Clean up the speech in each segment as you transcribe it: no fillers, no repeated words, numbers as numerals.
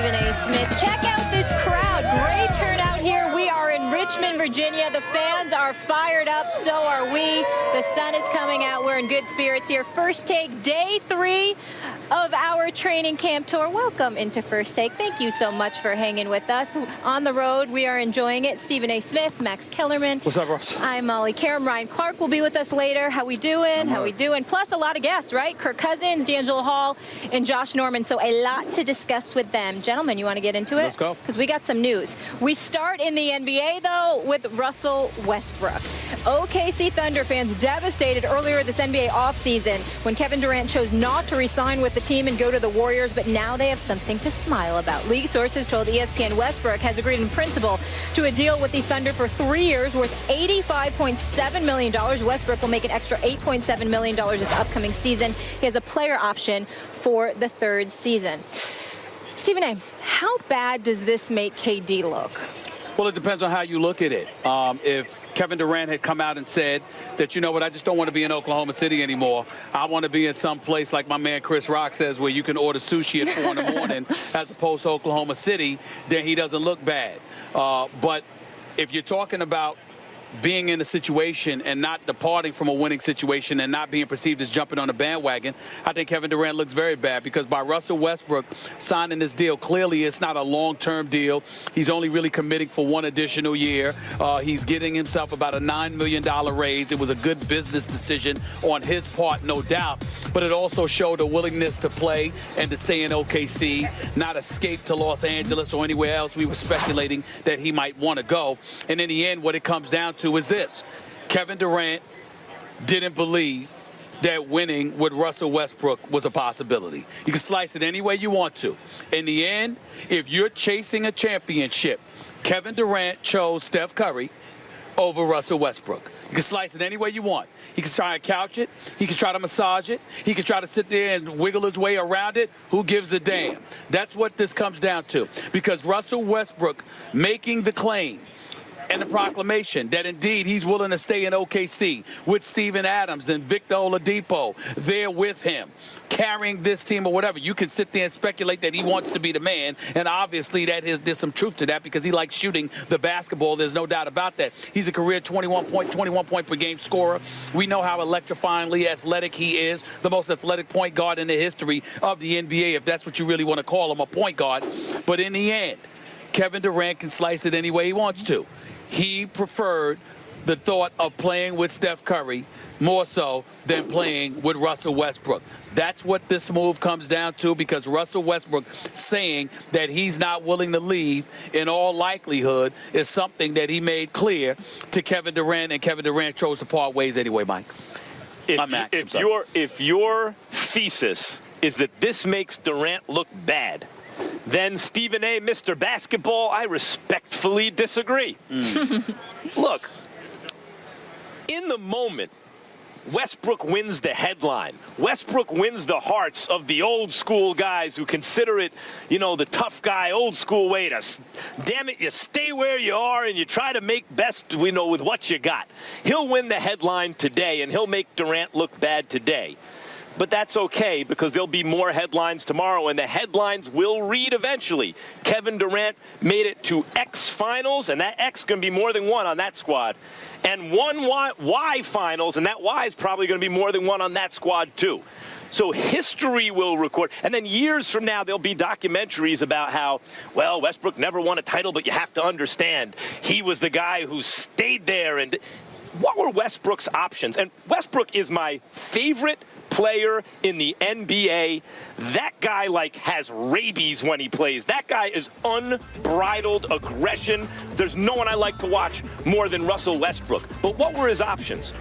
Stephen A. Smith. Check out this crowd. Great turnout here. We are in Richmond, Virginia. The fans are fired up. So are we. The sun is coming out. We're in good spirits here. First Take, day 3 of our training camp tour. Welcome into First Take. Thank you so much for hanging with us. On the road, we are enjoying it. Stephen A. Smith, Max Kellerman. What's up, Ross? I'm Molly Karam. Ryan Clark will be with us later. How we doing? How we doing? Plus a lot of guests, right? Kirk Cousins, D'Angelo Hall, and Josh Norman. So a lot to discuss with them. Gentlemen, you want to get into it? Let's go. Because we got some news. We start in the NBA, though, with Russell Westbrook. OKC Thunder fans devastated earlier this NBA offseason when Kevin Durant chose not to re-sign with the team and go to the Warriors, but now they have something to smile about. League sources told ESPN Westbrook has agreed in principle to a deal with the Thunder for 3 years worth $85.7 million. Westbrook will make an extra $8.7 million this upcoming season. He has a player option for the 3rd season. Stephen A., how bad does this make KD look? Well, it depends on how you look at it. If Kevin Durant had come out and said that, you know what, I just don't want to be in Oklahoma City anymore. I want to be in some place like my man Chris Rock says where you can order sushi at 4 in the morning as opposed to Oklahoma City, then he doesn't look bad. But if you're talking about being in a situation and not departing from a winning situation and not being perceived as jumping on a bandwagon, I think Kevin Durant looks very bad because by Russell Westbrook signing this deal, clearly it's not a long-term deal. He's only really committing for 1 additional year. He's getting himself about a $9 million raise. It was a good business decision on his part, no doubt, but it also showed a willingness to play and to stay in OKC, not escape to Los Angeles or anywhere else. We were speculating that he might want to go. And in the end, what it comes down to is this. Kevin Durant didn't believe that winning with Russell Westbrook was a possibility. You can slice it any way you want to. In the end, if you're chasing a championship, Kevin Durant chose Steph Curry over Russell Westbrook. You can slice it any way you want. He can try to couch it. He can try to massage it. He can try to sit there and wiggle his way around it. Who gives a damn? That's what this comes down to. Because Russell Westbrook making the claim and the proclamation that indeed he's willing to stay in OKC with Steven Adams and Victor Oladipo there with him, carrying this team or whatever. You can sit there and speculate that he wants to be the man, and obviously there's some truth to that because he likes shooting the basketball. There's no doubt about that. He's a career 21 point per game scorer. We know how electrifyingly athletic he is, the most athletic point guard in the history of the NBA, if that's what you really want to call him, a point guard. But in the end, Kevin Durant can slice it any way he wants to. He preferred the thought of playing with Steph Curry more so than playing with Russell Westbrook. That's what this move comes down to because Russell Westbrook saying that he's not willing to leave in all likelihood is something that he made clear to Kevin Durant, and Kevin Durant chose to part ways anyway, Mike. If your thesis is that this makes Durant look bad, then Stephen A., Mr. Basketball, I respectfully disagree. Look, in the moment, Westbrook wins the headline. Westbrook wins the hearts of the old school guys who consider it, you know, the tough guy, old school way to, damn it, you stay where you are and you try to make best, you know, with what you got. He'll win the headline today and he'll make Durant look bad today. But that's okay because there'll be more headlines tomorrow, and the headlines will read eventually. Kevin Durant made it to X finals, and that X is going to be more than one on that squad. And one Y finals, and that Y is probably going to be more than one on that squad too. So history will record. And then years from now, there'll be documentaries about how, well, Westbrook never won a title, but you have to understand, he was the guy who stayed there. And what were Westbrook's options? And Westbrook is my favorite player in the NBA. That guy has rabies when he plays. That guy is unbridled aggression. There's no one I like to watch more than Russell Westbrook. But what were his options?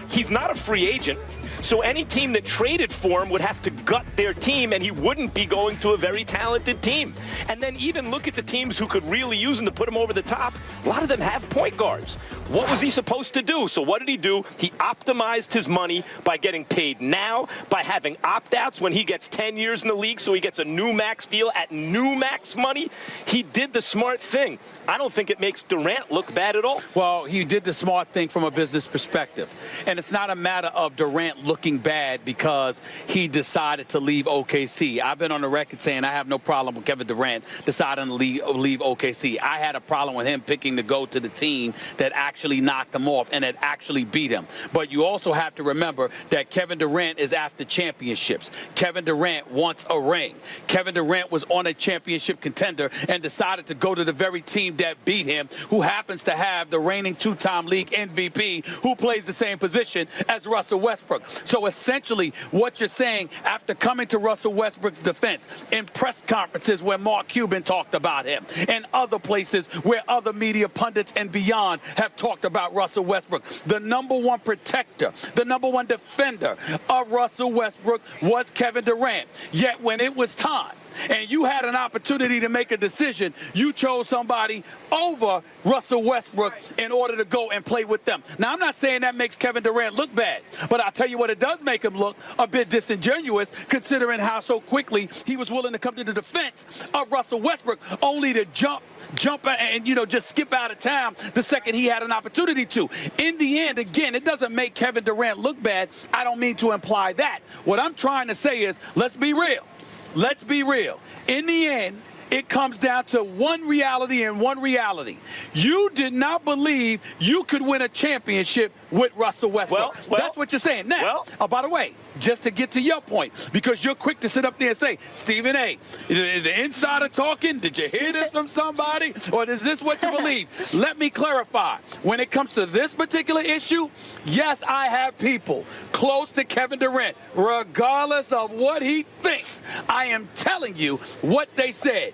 He's not a free agent. So any team that traded for him would have to gut their team, and he wouldn't be going to a very talented team. And then even look at the teams who could really use him to put him over the top. A lot of them have point guards. What was he supposed to do? So what did he do? He optimized his money by getting paid now, by having opt-outs when he gets 10 years in the league, so he gets a new max deal at new max money. He did the smart thing. I don't think it makes Durant look bad at all. Well, he did the smart thing from a business perspective. And it's not a matter of Durant looking bad because he decided to leave OKC. I've been on the record saying I have no problem with Kevin Durant deciding to leave OKC. I had a problem with him picking to go to the team that actually knocked him off and that actually beat him. But you also have to remember that Kevin Durant is after championships. Kevin Durant wants a ring. Kevin Durant was on a championship contender and decided to go to the very team that beat him, who happens to have the reigning two-time league MVP, who plays the same position as Russell Westbrook. So essentially what you're saying, after coming to Russell Westbrook's defense in press conferences where Mark Cuban talked about him and other places where other media pundits and beyond have talked about Russell Westbrook, the number one protector, the number one defender of Russell Westbrook was Kevin Durant. Yet when it was time and you had an opportunity to make a decision, you chose somebody over Russell Westbrook in order to go and play with them. Now, I'm not saying that makes Kevin Durant look bad, but I'll tell you what, it does make him look a bit disingenuous considering how so quickly he was willing to come to the defense of Russell Westbrook, only to jump and, just skip out of town the second he had an opportunity to. In the end, again, it doesn't make Kevin Durant look bad. I don't mean to imply that. What I'm trying to say is, let's be real. Let's be real. In the end, it comes down to one reality and one reality. You did not believe you could win a championship with Russell Westbrook. Well, that's what you're saying. Now, by the way, just to get to your point, because you're quick to sit up there and say, Stephen A., is the insider talking? Did you hear this from somebody? Or is this what you believe? Let me clarify. When it comes to this particular issue, yes, I have people close to Kevin Durant, regardless of what he thinks. I am telling you what they said.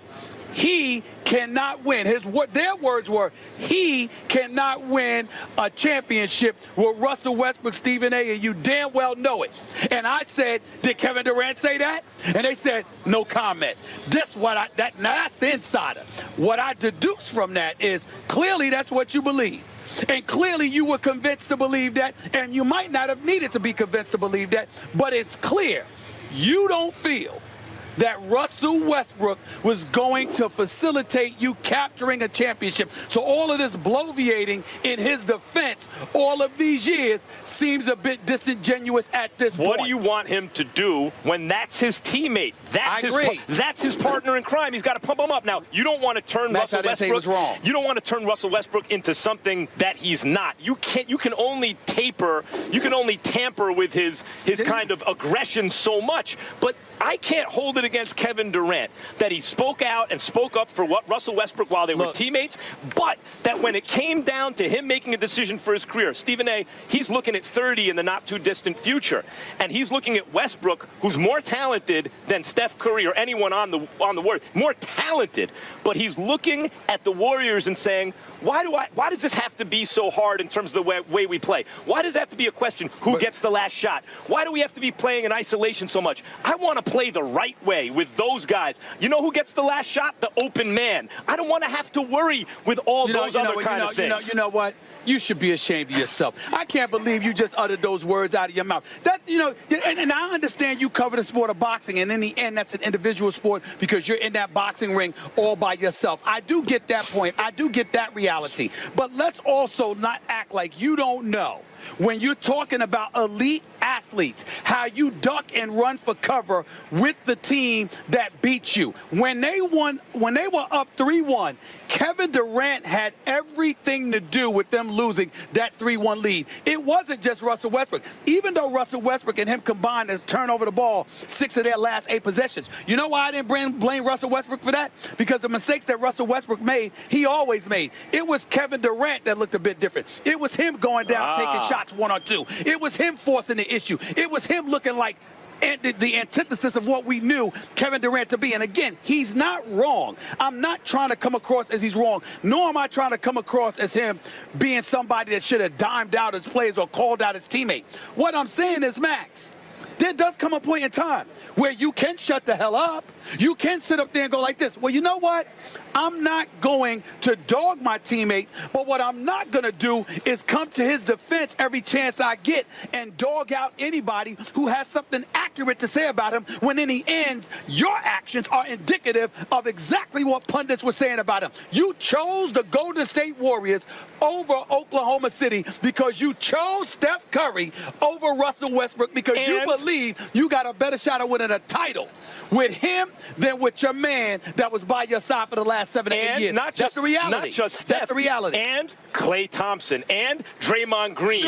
He cannot win. Their words were, he cannot win a championship with Russell Westbrook, Stephen A., and you damn well know it. And I said, did Kevin Durant say that? And they said, no comment. Now that's the insider. What I deduce from that is clearly that's what you believe. And clearly you were convinced to believe that, and you might not have needed to be convinced to believe that, but it's clear you don't feel that Russell Westbrook was going to facilitate you capturing a championship. So all of this bloviating in his defense all of these years seems a bit disingenuous at this point. What do you want him to do when that's his teammate? That's his partner in crime. He's got to pump him up. Now, you don't want to turn Russell Westbrook. You don't want to turn Russell Westbrook into something that he's not. You can only tamper with his kind of aggression so much. But I can't hold it against Kevin Durant that he spoke out and spoke up for what Russell Westbrook while they were teammates, but that when it came down to him making a decision for his career, Stephen A., he's looking at 30 in the not-too-distant future, and he's looking at Westbrook, who's more talented than Steph Curry or anyone on the Warriors, more talented, but he's looking at the Warriors and saying, why does this have to be so hard in terms of the way we play? Why does it have to be a question, who gets the last shot? Why do we have to be playing in isolation so much? I want to play the right way with those guys. You know who gets the last shot? The open man. I don't want to have to worry with all those other kind of things. You know what? You should be ashamed of yourself. I can't believe you just uttered those words out of your mouth. And I understand you cover the sport of boxing, and in the end, that's an individual sport because you're in that boxing ring all by yourself. I do get that point. I do get that reality. But let's also not act like you don't know. When you're talking about elite athletes, how you duck and run for cover with the team that beat you. When they were up 3-1, Kevin Durant had everything to do with them losing that 3-1 lead. It wasn't just Russell Westbrook. Even though Russell Westbrook and him combined to turn over the ball 6 of their last 8 possessions. You know why I didn't blame Russell Westbrook for that? Because the mistakes that Russell Westbrook made, he always made. It was Kevin Durant that looked a bit different. It was him going down, taking shots 1 or 2. It was him forcing the issue. It was him looking like the antithesis of what we knew Kevin Durant to be. And again, he's not wrong. I'm not trying to come across as he's wrong, nor am I trying to come across as him being somebody that should have dimed out his players or called out his teammate. What I'm saying is, Max, there does come a point in time where you can shut the hell up. You can sit up there and go like this. Well, you know what? I'm not going to dog my teammate, but what I'm not going to do is come to his defense every chance I get and dog out anybody who has something accurate to say about him, when in the end, your actions are indicative of exactly what pundits were saying about him. You chose the Golden State Warriors over Oklahoma City because you chose Steph Curry over Russell Westbrook because you believe you got a better shot of winning a title with him than with your man that was by your side for the last 7 to 8 years. That's the reality. Not just Steph. That's the reality. And Klay Thompson, and Draymond Green,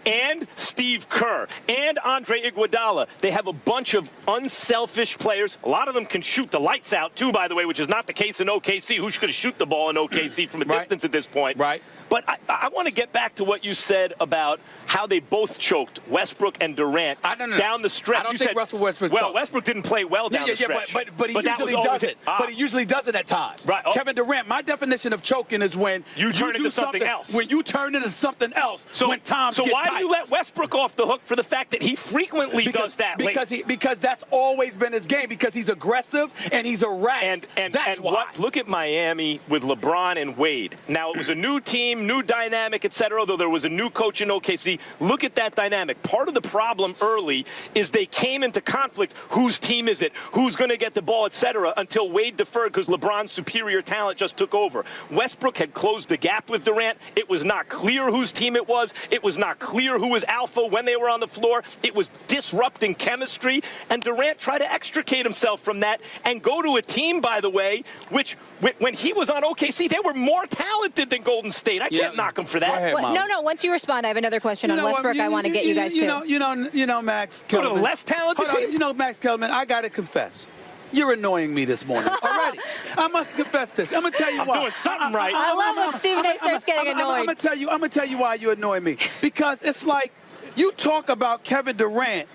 and Steve Kerr, and Andre Iguodala. They have a bunch of unselfish players. A lot of them can shoot the lights out, too, by the way, which is not the case in OKC. Who's going to shoot the ball in OKC from a distance at this point? Right. But I want to get back to what you said about how they both choked, Westbrook and Durant, down the stretch. I don't think Russell Westbrook choked. Westbrook didn't play well down the stretch. But he usually does it. But he usually does it at times. Right. Kevin Durant, my definition of choking is when you turn into something else. When you turn into something else when times get tight. So why do you let Westbrook off the hook for the fact that he frequently does that? Because that's always been his game, because he's aggressive and he's a rat. And that's why. Look at Miami with LeBron and Wade. Now, it was a new team, new dynamic, etc., though there was a new coach in OKC. Look at that dynamic. Part of the problem early is they came into conflict. Whose team is it? Who's going to get the ball, etc., until Wade deferred because LeBron's superior talent just took over. Westbrook had closed the gap with Durant. It was not clear whose team it was. It was not clear who was alpha when they were on the floor. It was disrupting chemistry, and Durant tried to extricate himself from that and go to a team, by the way, which when he was on OKC, they were more talented than Golden State. I can't knock him for that. Go ahead, no, once you respond, I have another question on Westbrook. I want to get you guys to. You know, Max Kellerman. Less talented team? You know, Max Kellerman, I got to confess. You're annoying me this morning already. I must confess this. I'm going to tell you why. I'm doing something right. I love when Stephen A. starts getting annoyed. I'm going to tell you why you annoy me. Because it's like you talk about Kevin Durant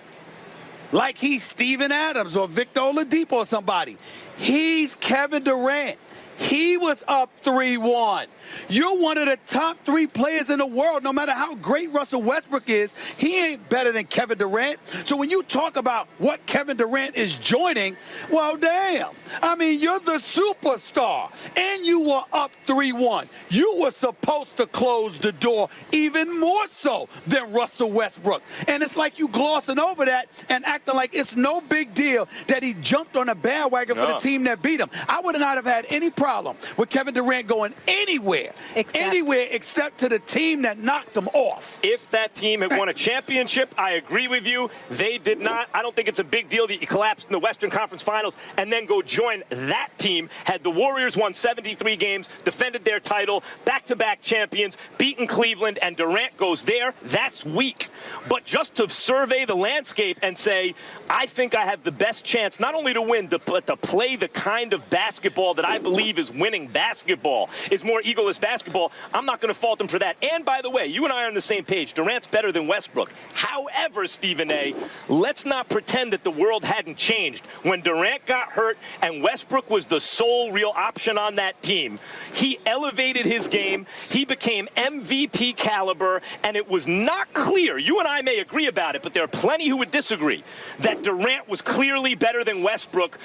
like he's Steven Adams or Victor Oladipo or somebody. He's Kevin Durant. He was up 3-1. You're one of the top 3 players in the world. No matter how great Russell Westbrook is, he ain't better than Kevin Durant. So when you talk about what Kevin Durant is joining, well, damn. I mean, you're the superstar, and you were up 3-1. You were supposed to close the door even more so than Russell Westbrook. And it's like you glossing over that and acting like it's no big deal that he jumped on a bandwagon for the team that beat him. I would not have had any problem with Kevin Durant going anywhere except to the team that knocked him off. If that team had won a championship, I agree with you. They did not. I don't think it's a big deal that you collapsed in the Western Conference Finals and then go join that team. Had the Warriors won 73 games, defended their title, back-to-back champions, beaten Cleveland, and Durant goes there, that's weak. But just to survey the landscape and say, I think I have the best chance not only to win, but to play the kind of basketball that I believe is winning basketball, is more egoless basketball, I'm not going to fault him for that. And by the way, you and I are on the same page. Durant's better than Westbrook. However, Stephen A., let's not pretend that the world hadn't changed. When Durant got hurt and Westbrook was the sole real option on that team, he elevated his game. He became MVP caliber, and it was not clear. You and I may agree about it, but there are plenty who would disagree that Durant was clearly better than Westbrook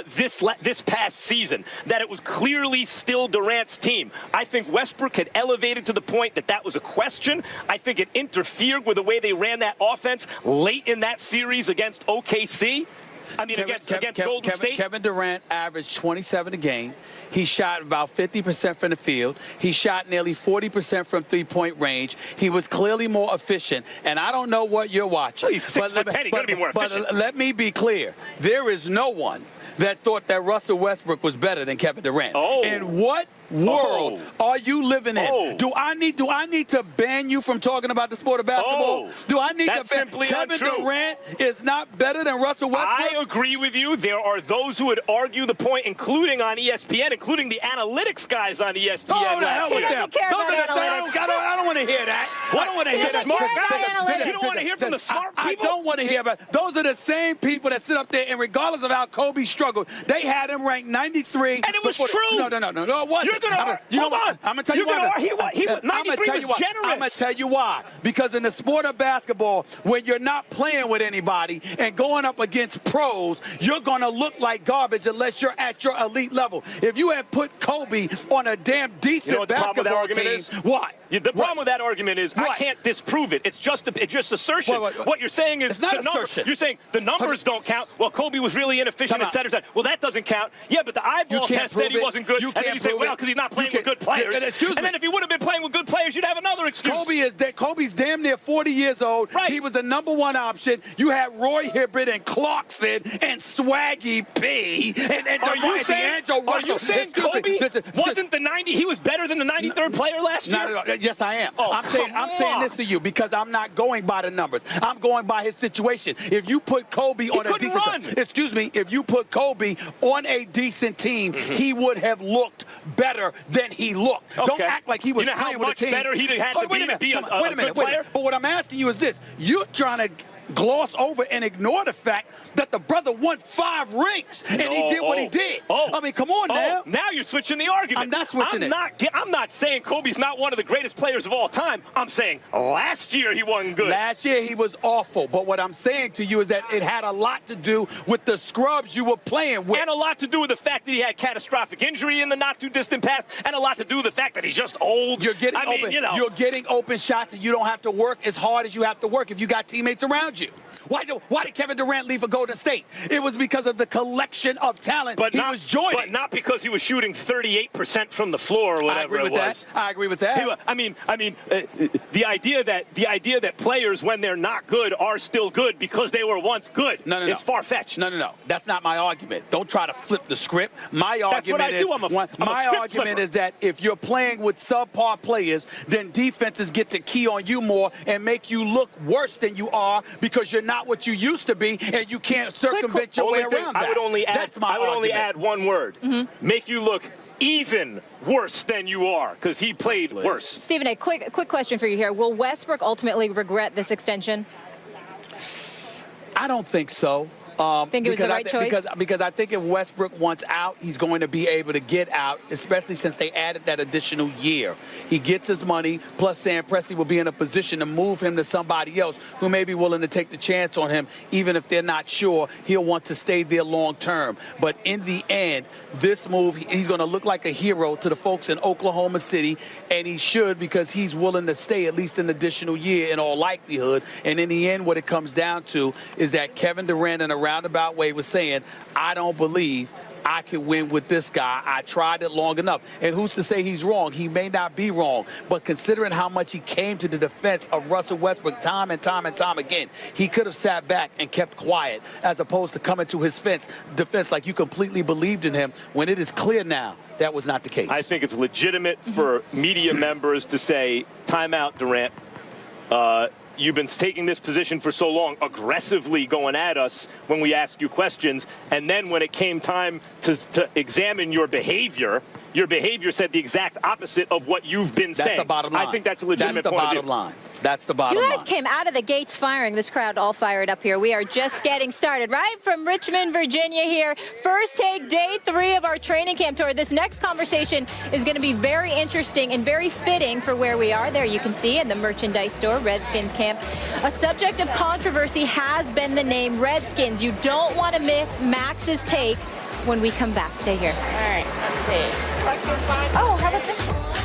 this past season, that it was clearly still Durant's team. I think Westbrook had elevated to the point that was a question. I think it interfered with the way they ran that offense late in that series against OKC. I mean, against Golden State. Kevin Durant averaged 27 a game. He shot about 50% from the field. He shot nearly 40% from three-point range. He was clearly more efficient. And I don't know what you're watching. Well, he's 6'10". He's going to be more efficient. But let me be clear. There is no one that thought that Russell Westbrook was better than Kevin Durant. And what world are you living in? Do I need to ban you from talking about the sport of basketball? Do I need to ban Kevin Durant is not better than Russell Westbrook? I agree with you. There are those who would argue the point, including on ESPN, including the analytics guys on ESPN. Oh, the hell with them. I don't want to hear that. I don't want to hear that. Smart guys. You don't want to hear from the smart people? I don't want to hear about those are the same people that sit up there and regardless of how Kobe struggled, they had him ranked 93. And it was true. No, it wasn't. You're gonna. Hold on. I'm gonna tell you why. He 93 was generous. I'm gonna tell you why. Because in the sport of basketball, when you're not playing with anybody and going up against pros, you're gonna look like garbage unless you're at your elite level. If you had put Kobe on a damn decent basketball team, what? The problem with that argument is I can't disprove it. It's just assertion. What you're saying is the numbers. You're saying the numbers don't count. Well, Kobe was really inefficient, et cetera. Well, that doesn't count. Yeah, but the eyeball test said he wasn't good. And then you say, well, because he's not playing with good players. And then if he would have been playing with good players, you'd have another excuse. Kobe's damn near 40 years old. Right. He was the #1 option. You had Roy Hibbert and Clarkson and Swaggy P. Are you saying Kobe wasn't the 90? He was better than the 93rd player last year? Not at all. Yes, I am. Oh, I'm saying this to you because I'm not going by the numbers. I'm going by his situation. If you put Kobe on a decent if you put Kobe on a decent team, he would have looked better than he looked. Okay. Don't act like he was playing with a team. You know how much better he'd have to be a good player? But what I'm asking you is this. You're trying to gloss over and ignore the fact that the brother won 5 rings and he did what he did. I mean, come on now. Now you're switching the argument. I'm not switching I'm not saying Kobe's not one of the greatest players of all time. I'm saying last year he wasn't good. Last year he was awful. But what I'm saying to you is that it had a lot to do with the scrubs you were playing with. And a lot to do with the fact that he had catastrophic injury in the not-too-distant past, and a lot to do with the fact that he's just old. You're getting You're getting open shots, and you don't have to work as hard as you have to work if you got teammates around you. Why did Kevin Durant leave for Golden State? It was because of the collection of talent he was joining. But not because he was shooting 38% from the floor or whatever it was. I agree with that. The idea that players, when they're not good, are still good because they were once good is far-fetched. No. That's not my argument. Don't try to flip the script. My argument is that if you're playing with subpar players, then defenses get to key on you more and make you look worse than you are because you're not what you used to be, and you can't circumvent your way around that. I would only add one word. Make you look even worse than you are, because he played worse. Stephen A., quick question for you here. Will Westbrook ultimately regret this extension? I don't think so. Think it was the right choice? Because I think if Westbrook wants out, he's going to be able to get out, especially since they added that additional year. He gets his money, plus Sam Presti will be in a position to move him to somebody else who may be willing to take the chance on him, even if they're not sure he'll want to stay there long term. But in the end, this move, he's going to look like a hero to the folks in Oklahoma City, and he should, because he's willing to stay at least an additional year in all likelihood. And in the end, what it comes down to is that Kevin Durant, in a roundabout way, was saying, I don't believe I can win with this guy. I tried it long enough. And who's to say he's wrong? He may not be wrong. But considering how much he came to the defense of Russell Westbrook time and time again, he could have sat back and kept quiet as opposed to coming to his defense like you completely believed in him, when it is clear now that was not the case. I think it's legitimate for media members to say, timeout, Durant. You've been taking this position for so long, aggressively going at us when we ask you questions, and then when it came time to examine your behavior said the exact opposite of what you've been saying. That's the bottom line. I think that's a legitimate point of view. That's the bottom line. You guys came out of the gates firing. This crowd all fired up here. We are just getting started. Right from Richmond, Virginia here. First take, day 3 of our training camp tour. This next conversation is going to be very interesting and very fitting for where we are. There you can see in the merchandise store, Redskins camp. A subject of controversy has been the name Redskins. You don't want to miss Max's take when we come back. Stay here. All right, let's see. Oh, how about this one?